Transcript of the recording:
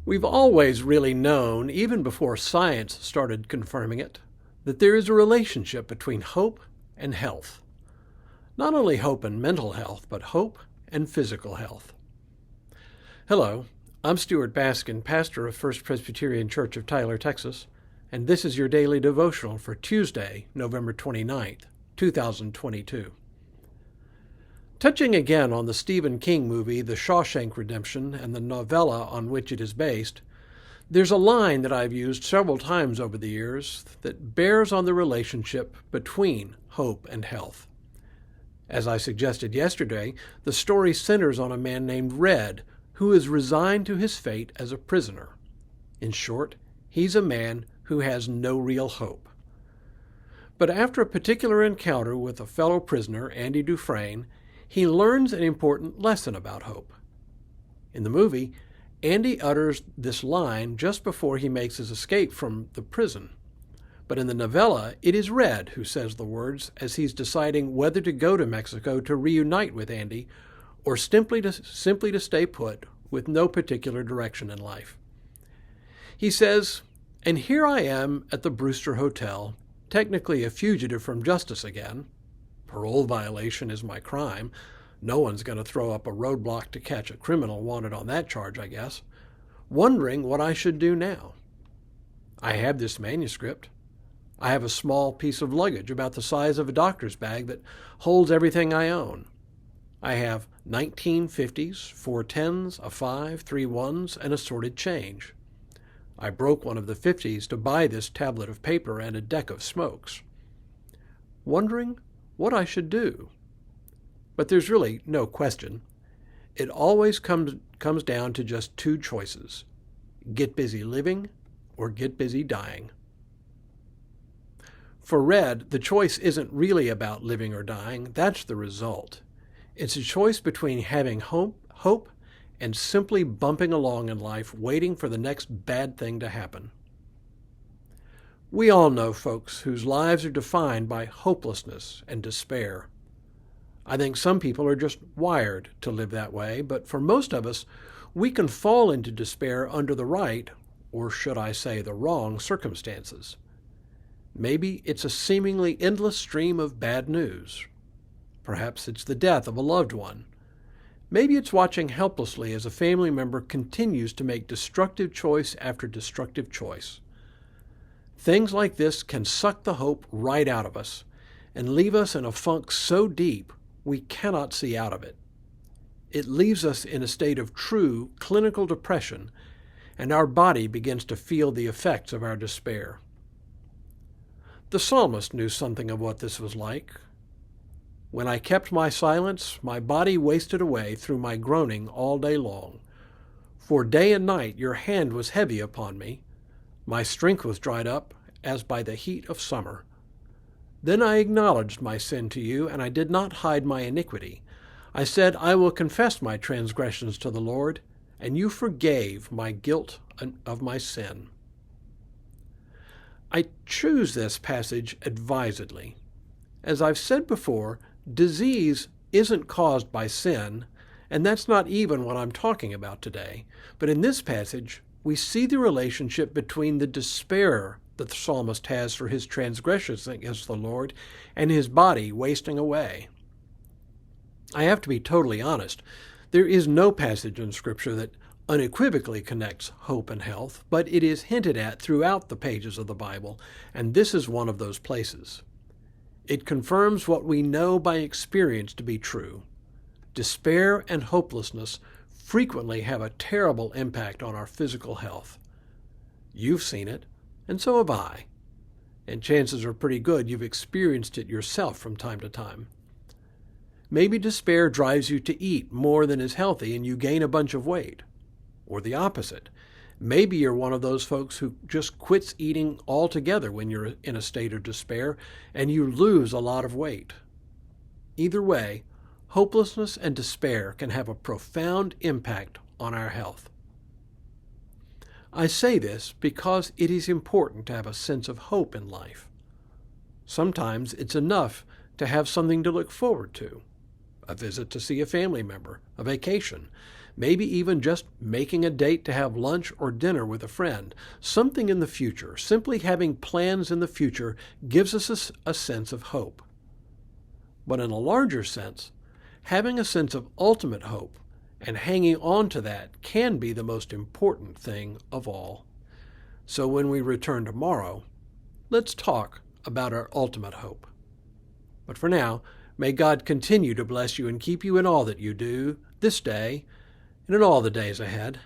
We've always really known, even before science started confirming it, that there is a relationship between hope and health. Not only hope and mental health, but hope and physical health. Hello, I'm Stuart Baskin, pastor of First Presbyterian Church of Tyler, Texas, and this is your daily devotional for Tuesday, November 29th, 2022. Touching again on the Stephen King movie The Shawshank Redemption and the novella on which it is based, there's a line that I've used several times over the years that bears on the relationship between hope and health. As I suggested yesterday, the story centers on a man named Red who is resigned to his fate as a prisoner. In short, he's a man who has no real hope. But after a particular encounter with a fellow prisoner, Andy Dufresne, he learns an important lesson about hope. In the movie, Andy utters this line just before he makes his escape from the prison. But in the novella, it is Red who says the words as he's deciding whether to go to Mexico to reunite with Andy or simply to stay put with no particular direction in life. He says, "And here I am at the Brewster Hotel, technically a fugitive from justice again. Parole violation is my crime. No one's going to throw up a roadblock to catch a criminal wanted on that charge, I guess. Wondering what I should do now. I have this manuscript. I have a small piece of luggage about the size of a doctor's bag that holds everything I own. I have 1950s, 410s, a 5, 3 1s, and assorted change. I broke one of the 50s to buy this tablet of paper and a deck of smokes. Wondering what I should do." But there's really no question. It always comes down to just two choices: get busy living or get busy dying. For Red, the choice isn't really about living or dying. That's the result. It's a choice between having hope and simply bumping along in life, waiting for the next bad thing to happen. We all know folks whose lives are defined by hopelessness and despair. I think some people are just wired to live that way, but for most of us, we can fall into despair under the right, or should I say the wrong, circumstances. Maybe it's a seemingly endless stream of bad news. Perhaps it's the death of a loved one. Maybe it's watching helplessly as a family member continues to make destructive choice after destructive choice. Things like this can suck the hope right out of us and leave us in a funk so deep we cannot see out of it. It leaves us in a state of true clinical depression, and our body begins to feel the effects of our despair. The psalmist knew something of what this was like. "When I kept my silence, my body wasted away through my groaning all day long. For day and night your hand was heavy upon me. My strength was dried up as by the heat of summer. Then I acknowledged my sin to you, and I did not hide my iniquity. I said, I will confess my transgressions to the Lord, and you forgave my guilt of my sin." I choose this passage advisedly. As I've said before, disease isn't caused by sin, and that's not even what I'm talking about today. But in this passage, we see the relationship between the despair that the psalmist has for his transgressions against the Lord and his body wasting away. I have to be totally honest. There is no passage in Scripture that unequivocally connects hope and health, but it is hinted at throughout the pages of the Bible, and this is one of those places. It confirms what we know by experience to be true. Despair and hopelessness frequently have a terrible impact on our physical health. You've seen it, and so have I. And chances are pretty good you've experienced it yourself from time to time. Maybe despair drives you to eat more than is healthy and you gain a bunch of weight. Or the opposite. Maybe you're one of those folks who just quits eating altogether when you're in a state of despair and you lose a lot of weight. Either way, hopelessness and despair can have a profound impact on our health. I say this because it is important to have a sense of hope in life. Sometimes it's enough to have something to look forward to. A visit to see a family member, a vacation, maybe even just making a date to have lunch or dinner with a friend, something in the future. Simply having plans in the future gives us a sense of hope. But in a larger sense, having a sense of ultimate hope and hanging on to that can be the most important thing of all. So when we return tomorrow, let's talk about our ultimate hope. But for now, may God continue to bless you and keep you in all that you do this day and in all the days ahead.